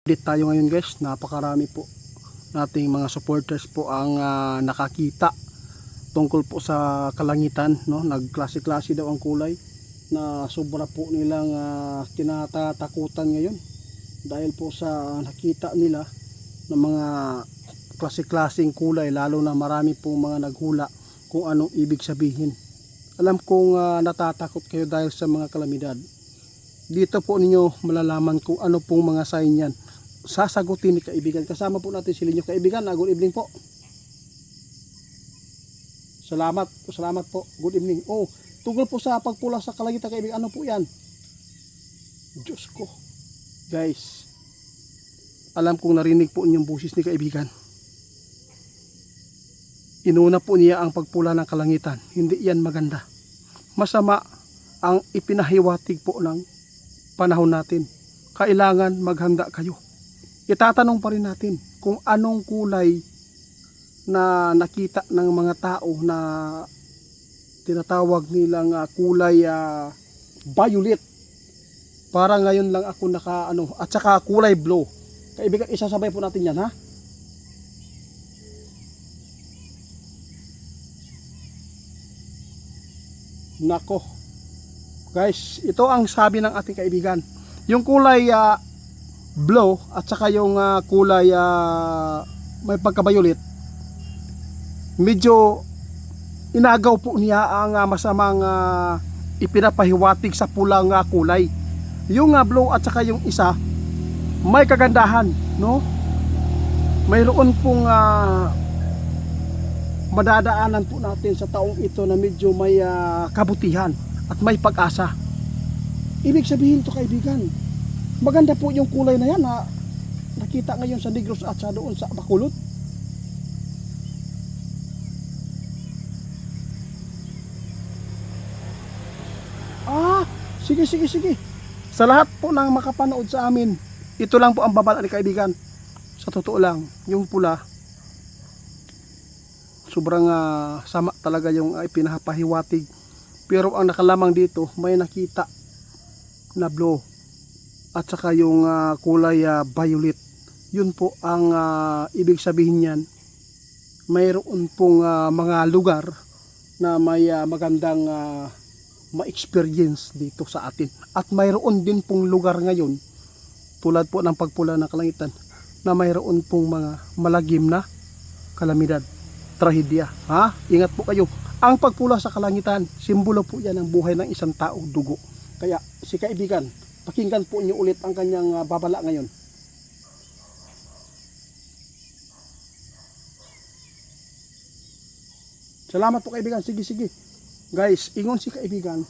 Update tayo ngayon guys, napakarami po nating mga supporters po ang nakakita tungkol po sa kalangitan, no? Nagklase-klase daw ang kulay na sobra po nilang tinatatakutan ngayon dahil po sa nakita nila ng mga klase-klaseng kulay, lalo na marami po mga naghula kung anong ibig sabihin. Alam kong natatakot kayo dahil sa mga kalamidad. Dito po ninyo malalaman kung ano pong mga sign yan. Sasagutin ni kaibigan. Kasama po natin sila nyo kaibigan. Good evening po. Salamat po. Good evening. Oh, tungkol po sa pagpula sa kalangitan kaibigan. Ano po yan? Diyos ko. Guys, alam kong narinig po inyong busis ni kaibigan. Inuna po niya ang pagpula ng kalangitan. Hindi yan maganda. Masama ang ipinahiwatig po ng panahon natin. Kailangan maghanda kayo. Itatanong pa rin natin kung anong kulay na nakita ng mga tao na tinatawag nilang kulay violet. Para ngayon lang ako at saka kulay blue. Kaibigan, isasabay po natin yan, ha? Nako. Guys, ito ang sabi ng ating kaibigan. Yung kulay blue at saka yung kulay may pagka-violet, medyo inagaw po niya ang masamang ipinapahiwatig sa pulang kulay. Yung blue at saka yung isa may kagandahan, no? Mayroon pong madadaanan po natin sa taong ito na medyo may kabutihan at may pag-asa. Ibig sabihin to kaibigan, maganda po yung kulay na yan na nakita ngayon sa Negros at sa doon sa Bacolod. Sige. Sa lahat po ng makapanood sa amin, ito lang po ang babala ni kaibigan. Sa totoo lang, yung pula, sobrang sama talaga yung pinapahiwatig. Pero ang nakalamang dito, may nakita na blue at saka yung kulay violet. Yun po ang ibig sabihin niyan. Mayroon pong mga lugar na may magandang ma-experience dito sa atin. At mayroon din pong lugar ngayon, tulad po ng pagpula ng kalangitan, na mayroon pong mga malagim na kalamidad, trahedya. Ingat po kayo. Ang pagpula sa kalangitan, simbolo po yan ng buhay ng isang tao, dugo. Kaya si kaibigan, pakinggan po niyo ulit ang kanyang babala ngayon. Salamat po kaibigan. Sige. Guys, ingon si kaibigan,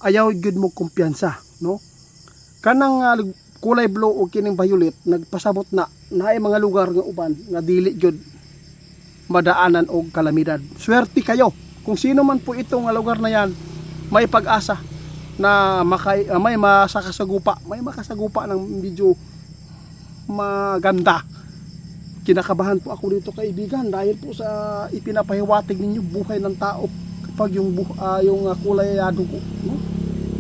ayaw gud mo kumpiyansa, no? Kanang kulay blue o kining violet nagpasabot na naay mga lugar nga uban nga dili gud madaanan og kalamidad. Swerte kayo. Kung sino man po itong lugar na yan, may pag-asa na may makasagupa ng medyo maganda. Kinakabahan po ako dito kaibigan dahil po sa ipinapahiwatig ninyo buhay ng tao kapag yung kulay dugo, no?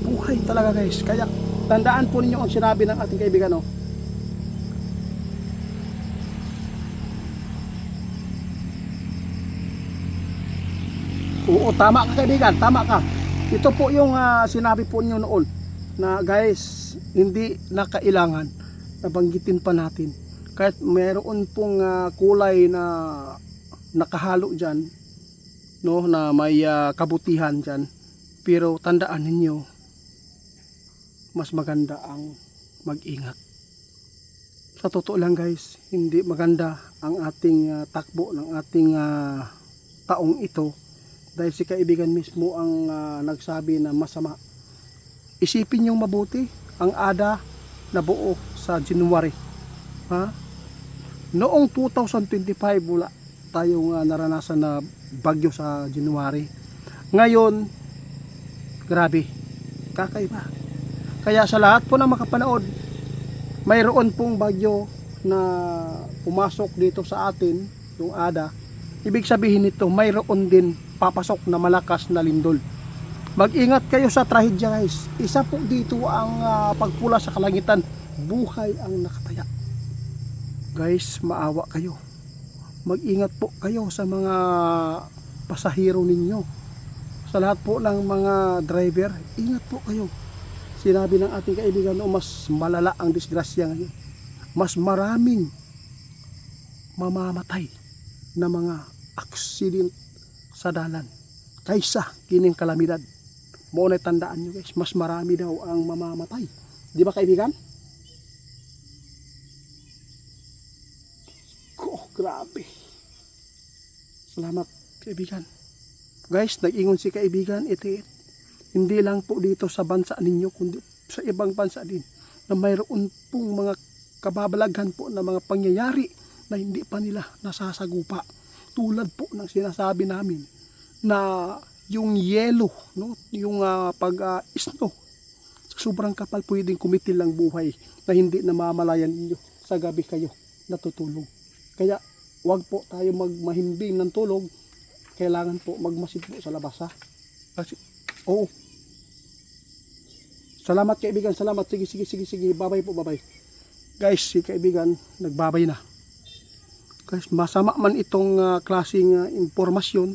Buhay talaga guys. Kaya tandaan po ninyo ang sinabi ng ating kaibigan, no? Oo, tama ka kaibigan, tama ka. Ito po yung sinabi po niyo noon na guys, hindi na kailangan nabanggitin pa natin. Kahit mayroon pong kulay na nakahalo dyan, no, na may kabutihan dyan. Pero tandaan ninyo, mas maganda ang mag-ingat. Sa totoo lang guys, hindi maganda ang ating takbo ng ating taong ito. Dahil si kaibigan mismo ang nagsabi na masama. Isipin nyo mabuti ang ADA na buo sa January. Noong 2025 wala tayong naranasan na bagyo sa January. Ngayon, grabe, kakaiba. Kaya sa lahat po na makapanood, mayroon pong bagyo na pumasok dito sa atin, yung ADA. Ibig sabihin nito, mayroon din papasok na malakas na lindol. Mag-ingat kayo sa trahedya guys. Isa po dito ang pagpula sa kalangitan. buhay ang nakataya. Guys, maawa kayo. Mag-ingat po kayo sa mga pasahero ninyo. Sa lahat po ng mga driver, ingat po kayo. Sinabi ng ating kaibigan, mas malala ang disgrasya ngayon. Mas maraming mamamatay na mga aksident sa dalan kaysa kining kalamidad. Muna tandaan nyo guys, mas marami daw ang mamamatay. Di ba kaibigan? Grabe. Salamat kaibigan. Guys, nag-ingon si kaibigan, hindi lang po dito sa bansa ninyo, kundi sa ibang bansa din, na mayroon pong mga kababalaghan po na mga pangyayari na hindi pa nila nasasagupa. Tulad po ng sinasabi namin na yung yelo, no? Yung pag-snow, sa sobrang kapal pwedeng kumitil ang buhay na hindi namamalayan ninyo sa gabi kayo natutulog. Kaya wag po tayo magmahimbing ng tulog. Kailangan po magmasid po sa labas ha. Kasi, oo. Salamat kaibigan, salamat. Sige. Babay po, babay. Guys, si kaibigan nagbabay na. Guys, masama man itong klaseng impormasyon,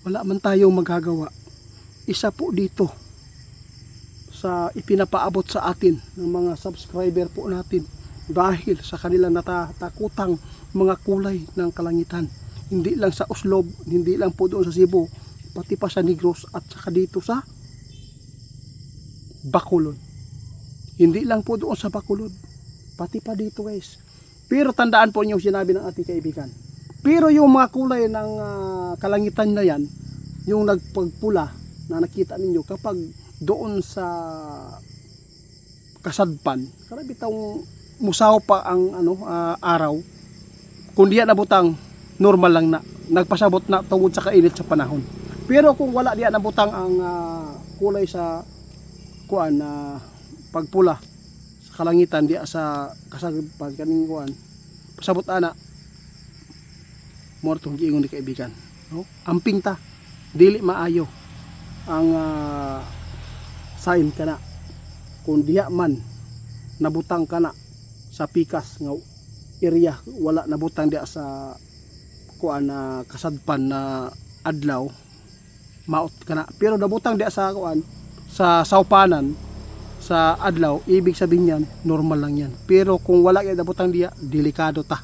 wala man tayong magagawa. Isa po dito sa ipinapaabot sa atin ng mga subscriber po natin dahil sa kanilang natatakutang mga kulay ng kalangitan. Hindi lang sa Uslob, hindi lang po doon sa Cebu, pati pa sa Negros at saka dito sa Bacolod. Hindi lang po doon sa Bacolod, pati pa dito guys. Pero tandaan po niyo sinabi ng ating kaibigan. Pero yung mga kulay ng kalangitan na yan, yung nagpagpula na nakita ninyo kapag doon sa kasadpan, karabitang musaw pa ang araw, kung diyan nabutang, normal lang na nagpasabot na tungod sa kainit sa panahon. Pero kung wala diyan nabutang ang kulay sa kuan na pagpula sa kalangitan diya sa kasagpan kaning kuan, pasabot ana mo tong giingon ni kaibigan, no? Amping ta dili maayo ang sign kana kung diha man nabutang kana sa pikas nga area, wala nabutang diya sa kuan na kasadpan na adlaw, maot kana. Pero nabutang diya sa kuan sa saupanan sa adlaw, ibig sabihin yan normal lang yan. Pero kung wala kay nabutang diya, delikado ta.